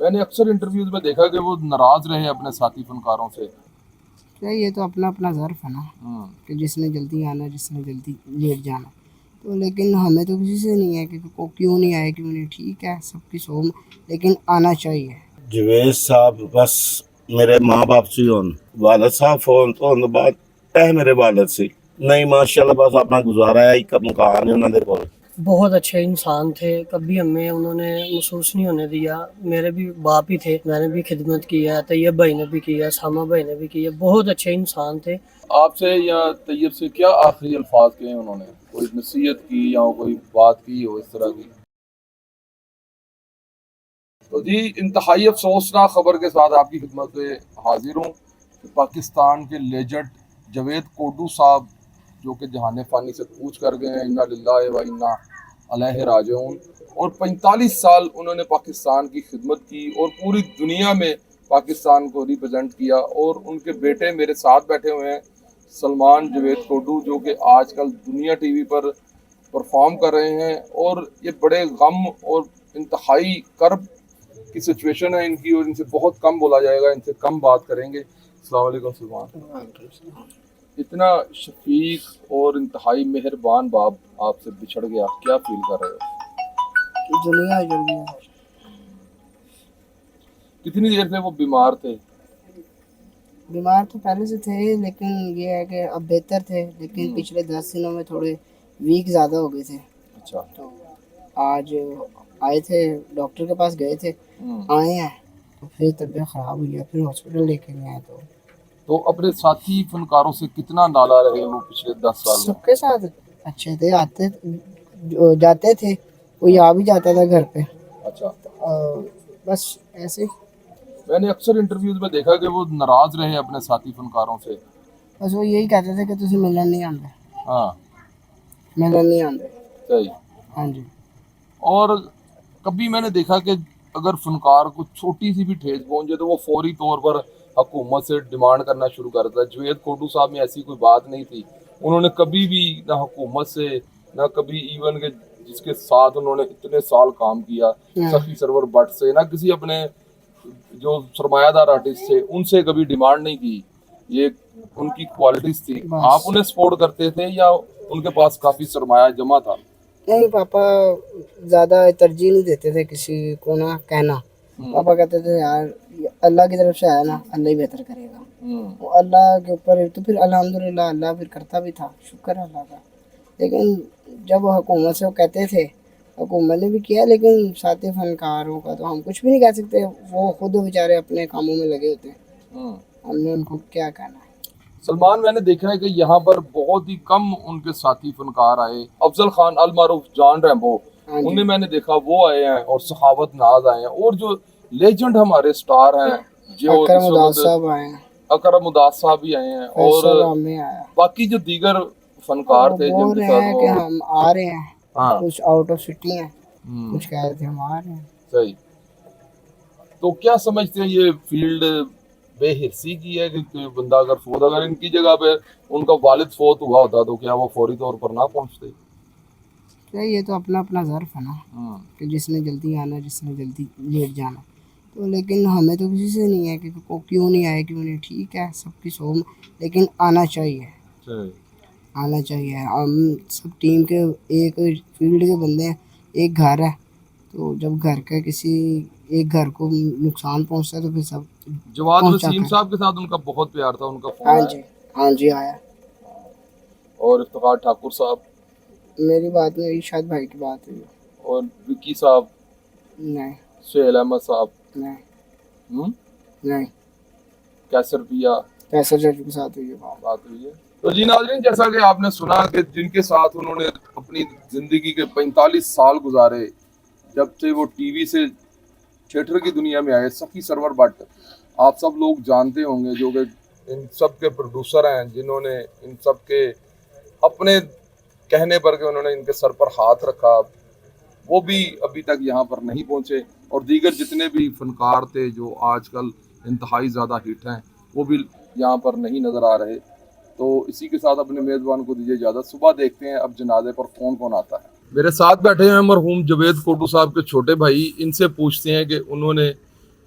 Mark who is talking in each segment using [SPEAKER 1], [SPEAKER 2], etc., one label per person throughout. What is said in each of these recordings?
[SPEAKER 1] میں نے اکثر انٹرویوز میں دیکھا کہ وہ ناراض رہے اپنے ساتھی فنکاروں سے.
[SPEAKER 2] یہ تو اپنا اپنا ظرف ہے نا کہ جس نے جلدی آنا جس نے جلدی لیٹ جانا. تو لیکن ہمیں تو کسی سے نہیں ہے کہ کیوں نہیں آئے کیوں نہیں. ٹھیک ہے سب کی سوم لیکن آنا چاہیے.
[SPEAKER 3] جوید صاحب بس میرے ماں باپ سے ہون والد صاحب فون تو ہونے بعد میرے والد سے نہیں ماشاءاللہ بس اپنا گزارا ہے ایک مکان ہے انہوں نے کول.
[SPEAKER 4] بہت اچھے انسان تھے، کبھی ہمیں انہوں نے محسوس نہیں ہونے دیا. میرے بھی باپ ہی تھے، میں نے بھی خدمت کی ہے، طیب بھائی نے بھی کی ہے، سامہ بھائی نے بھی کی ہے. بہت اچھے انسان تھے.
[SPEAKER 1] آپ سے یا طیب سے کیا آخری الفاظ کہے انہوں نے؟ کوئی نصیحت کی یا کوئی بات کی ہو اس طرح کی؟ تو جی انتہائی افسوسناک خبر کے ساتھ آپ کی خدمت میں حاضر ہوں کہ پاکستان کے لیجنڈ جاوید کوڈو صاحب جو کہ جہان فانی سے کوچ کر گئے ہیں، انا للہ و انا الیہ راجعون، اور 45 سال انہوں نے پاکستان کی خدمت کی اور پوری دنیا میں پاکستان کو ریپرزینٹ کیا. اور ان کے بیٹے میرے ساتھ بیٹھے ہوئے ہیں، سلمان جاوید کوڈو، جو کہ آج کل دنیا ٹی وی پر پرفارم کر رہے ہیں. اور یہ بڑے غم اور انتہائی کرب کی سچویشن ہے ان کی، اور ان سے بہت کم بولا جائے گا، ان سے کم بات کریں گے. السلام علیکم سلمان. اتنا شفیق اور انتہائی مہربان باپ آپ سے بچھڑ گیا، کیا فیل کر رہے ہو؟
[SPEAKER 2] دنیا اجڑ گئی.
[SPEAKER 1] کتنی دیر سے وہ بیمار تھے؟
[SPEAKER 2] بیمار تو پہلے سے تھے لیکن یہ ہے کہ اب بہتر تھے، لیکن پچھلے 10 دنوں میں تھوڑے ویک زیادہ ہو گئے تھے.
[SPEAKER 1] اچھا.
[SPEAKER 2] تو آج آئے تھے، ڈاکٹر کے پاس گئے تھے، آئے ہیں تو پھر طبیعت خراب ہوئی ہے، پھر ہاسپٹل لے کے گئے ہیں.
[SPEAKER 1] تو اپنے ساتھی فنکاروں سے کتنا نالا رہے وہ پچھلے 10 سال میں؟
[SPEAKER 2] سب کے ساتھ اچھے تھے، آتے جاتے تھے، کوئی آ بھی جاتا تھا گھر پہ.
[SPEAKER 1] اچھا.
[SPEAKER 2] بس ایسے.
[SPEAKER 1] میں نے اکثر انٹرویوز میں دیکھا کہ وہ ناراض رہے اپنے ساتھی فنکاروں سے.
[SPEAKER 2] بس وہ یہی کہتے تھے کہ تسی ملن نہیں آتے.
[SPEAKER 1] ہاں
[SPEAKER 2] ملن نہیں آتے.
[SPEAKER 1] صحیح.
[SPEAKER 2] ہاں جی.
[SPEAKER 1] اور کبھی میں نے دیکھا کہ اگر فنکار کو چھوٹی سی بھی ٹھیس پہنچے تو وہ فوری طور پر حکومت سے ڈیمانڈ کرنا شروع کر دیتا ہے. جاوید کوڈو صاحب میں ایسی کوئی بات نہیں تھی. انہوں نے کبھی بھی نہ حکومت سے نہ کبھی ایون کہ جس کے ساتھ انہوں نے اتنے سال کام کیا سخی سرور بٹ سے، نہ کسی اپنے جو سرمایہ دار آرٹسٹ تھے ان سے کبھی ڈیمانڈ نہیں کی. یہ ان کی کوالٹیز تھی. آپ انہیں سپورٹ کرتے تھے یا ان کے پاس کافی سرمایہ جمع تھا؟
[SPEAKER 2] نہیں، پاپا زیادہ ترجیح نہیں دیتے تھے کسی کو نہ کہنا. پاپا کہتے تھے یار اللہ کی طرف سے آیا نا، اللہ ہی بہتر کرے گا. وہ اللہ کے اوپر تو پھر الحمدللہ اللہ پھر کرتا بھی تھا، شکر ہے اللہ کا. لیکن جب حکومت سے وہ کہتے تھے، حکومت نے بھی کیا، لیکن ساتھی فنکاروں کا تو ہم کچھ بھی نہیں کہہ سکتے. وہ خود بیچارے اپنے کاموں میں لگے ہوتے ہیں، ہم نے ان کو کیا کہنا ہے.
[SPEAKER 1] سلمان، میں نے دیکھا ہے کہ یہاں پر بہت ہی کم ان کے ساتھی فنکار آئے. افضل خان المعروف جان ریمبو، انہیں میں نے دیکھا وہ آئے ہیں، اور سخاوت ناز آئے ہیں، اور جو لیجنڈ ہمارے سٹار ہیں جو
[SPEAKER 2] اکرم اداس صاحب آئے ہیں،
[SPEAKER 1] اکرم اداس صاحب بھی آئے ہیں، اور باقی جو دیگر فنکار تھے جن کے ساتھ
[SPEAKER 2] کہ ہم آ رہے ہیں، کچھ آؤٹ آف سٹی ہیں، کچھ کہہ رہے تھے ہم آ رہے ہیں.
[SPEAKER 1] صحیح. تو کیا سمجھتے ہیں یہ فیلڈ بے حرصی کی ہے کہ بندہ اگر فوت، اگر ان کی جگہ پہ ان کا والد فوت ہوا ہوتا تو کیا وہ فوری طور پر نہ پہنچتے؟
[SPEAKER 2] یہ تو اپنا اپنا ظرف ہے نا کہ جس نے جلدی آنا جس نے جلدی لیٹ جانا. تو لیکن ہمیں تو کسی سے نہیں ہے کہ کیوں نہیں آئے کیوں نہیں. ٹھیک ہے سب کی سوم لیکن آنا چاہیے. آنا چاہیے. ہم سب ٹیم کے ایک فیلڈ کے بندے ہیں، ایک گھر ہے، تو جب گھر کا کسی ایک گھر کو نقصان پہنچتا ہے تو پھر سب.
[SPEAKER 1] جواد وسیم صاحب کے ساتھ ان کا بہت پیار تھا، ان کا فون.
[SPEAKER 2] ہاں جی ہاں جی آیا.
[SPEAKER 1] اور افتخار ٹھاکر صاحب؟
[SPEAKER 2] میری بات نہیں ہوئی، شاید بھائی کی بات ہوئی.
[SPEAKER 1] اور وکی صاحب؟
[SPEAKER 2] نہیں.
[SPEAKER 1] سہیل احمد صاحب؟
[SPEAKER 2] نہیں. نہیں.
[SPEAKER 1] کیسر پیا؟
[SPEAKER 2] کیسر جج کے ساتھ ہوئی ہے
[SPEAKER 1] بات ہوئی ہے. تو جی ناظرین، جیسا کہ آپ نے سنا کہ جن کے ساتھ انہوں نے اپنی زندگی کے 45 سال گزارے جب سے وہ ٹی وی سے تھیٹر کی دنیا میں آئے، سخی سرور بٹ آپ سب لوگ جانتے ہوں گے، جو کہ ان سب کے پروڈیوسر ہیں، جنہوں نے ان سب کے اپنے کہنے پر کہ انہوں نے ان کے سر پر ہاتھ رکھا، وہ بھی ابھی تک یہاں پر نہیں پہنچے. اور دیگر جتنے بھی فنکار تھے جو آج کل انتہائی زیادہ ہٹ ہیں، وہ بھی یہاں پر نہیں نظر آ رہے. تو اسی کے ساتھ اپنے میزبان کو دیجیے اجازت. صبح دیکھتے ہیں اب جنازے پر کون کون آتا ہے. میرے ساتھ بیٹھے ہیں مرحوم جاوید کوڈو صاحب کے چھوٹے بھائی. ان سے پوچھتے ہیں کہ انہوں نے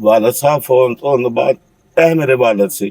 [SPEAKER 3] ਵਾਲਦ ਸਾਹਿਬ ਫੋਨ ਤੋਂ ਬਾਅਦ ਇਹ ਮੇਰੇ ਵਾਲਦ ਸੀ।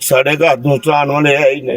[SPEAKER 3] ਸਾਡੇ ਘਰ ਨੂੰ ਚਲਾਉਣ ਵਾਲੇ ਹੈ ਹੀ ਨੇ।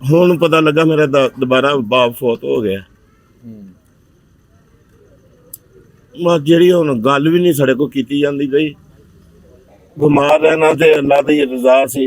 [SPEAKER 3] ਹੁਣ ਪਤਾ ਲੱਗਾ ਮੇਰਾ ਦੁਬਾਰਾ ਬਾਪ ਫੌਤ ਹੋ ਗਿਆ। ਮੈਂ ਜਿਹੜੀ ਹੁਣ ਗੱਲ ਵੀ ਨਹੀਂ ਸਾਡੇ ਕੋਲ ਕੀਤੀ ਜਾਂਦੀ ਬਈ ਬਿਮਾਰ ਰਹਿਣਾ ਤੇ ਅੱਲਾ ਦੀ ਰਜ਼ਾ ਸੀ।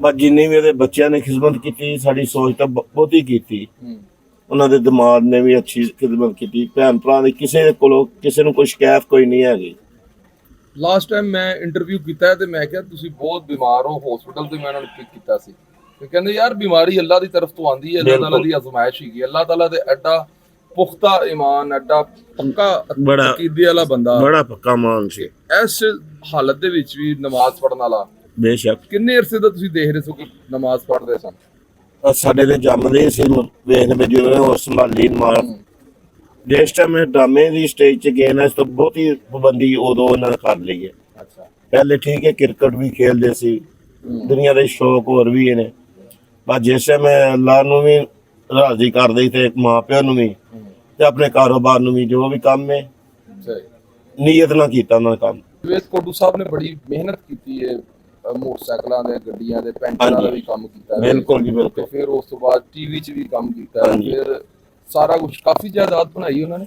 [SPEAKER 3] ਬਸ ਜਿੰਨੀ ਵੀ ਇਹਦੇ ਬੱਚਿਆਂ ਨੇ ਖਿਦਮਤ ਕੀਤੀ ਸਾਡੀ ਸੋਚ ਤਾਂ ਬਹੁਤੀ ਕੀਤੀ। ਉਹਨਾਂ ਦੇ ਦਿਮਾਗ ਨੇ ਵੀ ਅੱਛੀ ਖਿਦਮਤ ਕੀਤੀ। ਭੈਣ ਭਰਾ ਦੀ ਕਿਸੇ ਕੋਲੋਂ ਕਿਸੇ ਨੂੰ ਕੋਈ ਸ਼ਿਕਾਇਤ ਕੋਈ ਨਹੀਂ ਹੈਗੀ।
[SPEAKER 1] ਲਾਸਟ ਟਾਈਮ ਮੈਂ ਇੰਟਰਵਿਊ ਕੀਤਾ ਹੈ ਤੇ ਮੈਂ ਕਿਹਾ ਤੁਸੀਂ ਬਹੁਤ ਬਿਮਾਰ ਹੋ, ਹਸਪੀਟਲ ਤੇ ਮੈਂ ਉਹਨਾਂ ਨੂੰ ਪਿਕ ਕੀਤਾ ਸੀ ਤੇ ਕਹਿੰਦੇ ਯਾਰ ਬਿਮਾਰੀ ਅੱਲਾ ਦੀ ਤਰਫ ਤੋਂ ਆਂਦੀ ਹੈ, ਅੱਲਾਹ ਤਾਲਾ ਦੀ ਅਜ਼ਮਾਇਸ਼ ਹੈਗੀ। ਅੱਲਾਹ ਤਾਲਾ ਦੇ ਐਡਾ ਪੁਖਤਾ ਈਮਾਨ, ਐਡਾ ਪੱਕਾ
[SPEAKER 3] ਬੜਾ
[SPEAKER 1] ਅਕੀਦੇ ਵਾਲਾ ਬੰਦਾ,
[SPEAKER 3] ਬੜਾ ਪੱਕਾ ਮਾਨ ਸੀ
[SPEAKER 1] ਇਸ ਹਾਲਤ ਦੇ ਵਿੱਚ ਵੀ ਨਮਾਜ਼ ਪੜਨ ਵਾਲਾ।
[SPEAKER 3] ਬੇਸ਼ੱਕ।
[SPEAKER 1] ਕਿੰਨੇ ਅਰਸੇ ਦਾ ਤੁਸੀਂ ਦੇਖ ਰਹੇ ਸੋ ਕਿ ਨਮਾਜ਼ ਪੜ੍ਹਦੇ ਸਨ?
[SPEAKER 3] ਸਾਡੇ ਦੇ ਜੰਮਦੇ ਸੀ ਵੇਖਦੇ ਜਿਵੇਂ ਉਹ ਸੰਭਾਲੀ ਮਾਰ ਜਿਸ ਟਾਈਮ ਇਹ ਡਰਾਮੇ ਦੀ ਸਟੇਜ 'ਚ ਗਏ ਨਾ ਇਸ ਤੋਂ ਬਹੁਤੀ ਪਾਬੰਦੀ ਉਦੋਂ ਉਹਨਾਂ ਨੇ ਕਰ ਲਈ ਹੈ।
[SPEAKER 1] ਅੱਛਾ।
[SPEAKER 3] ਪਹਿਲੇ ਠੀਕ ਹੈ ਕ੍ਰਿਕਟ ਵੀ ਖੇਡਦੇ ਸੀ, ਦੁਨੀਆ ਦੇ ਸ਼ੌਕ ਹੋਰ ਵੀ ਨੇ, ਪਰ ਜਿਸ ਟਾਈਮ ਅੱਲਾ ਨੂੰ ਵੀ ਰਾਜ਼ੀ ਕਰਦੇ ਤੇ ਮਾਂ ਪਿਓ ਨੂੰ ਵੀ ਤੇ ਆਪਣੇ ਕਾਰੋਬਾਰ ਨੂੰ ਵੀ ਜੋ ਵੀ ਕੰਮ ਹੈ
[SPEAKER 1] ਸਹੀ
[SPEAKER 3] ਨੀਅਤ ਨਾਲ ਕੀਤਾ ਉਹਨਾਂ ਨੇ ਕੰਮ।
[SPEAKER 1] ਜਵੇਦ ਕੋਟੂ ਸਾਹਿਬ ਨੇ ਬੜੀ ਮਿਹਨਤ ਕੀਤੀ ਹੈ, ਮੋਟਰਸਾਈਕਲਾਂ ਦੇ, ਗੱਡੀਆਂ ਦੇ, ਪੈਂਟਰਾਂ ਦਾ ਵੀ ਕੰਮ ਕੀਤਾ ਹੈ।
[SPEAKER 3] ਬਿਲਕੁਲ ਜੀ
[SPEAKER 1] ਤੇ
[SPEAKER 3] ਬਿਲਕੁਲ।
[SPEAKER 1] ਫਿਰ ਉਸ ਤੋਂ ਬਾਅਦ ਟੀਵੀ 'ਚ ਵੀ ਕੰਮ ਕੀਤਾ ਹੈ। ਫਿਰ ਸਾਰਾ ਕੁਝ ਕਾਫੀ ਜਾਇਦਾਦ ਬਣਾਈ ਉਹਨਾਂ ਨੇ।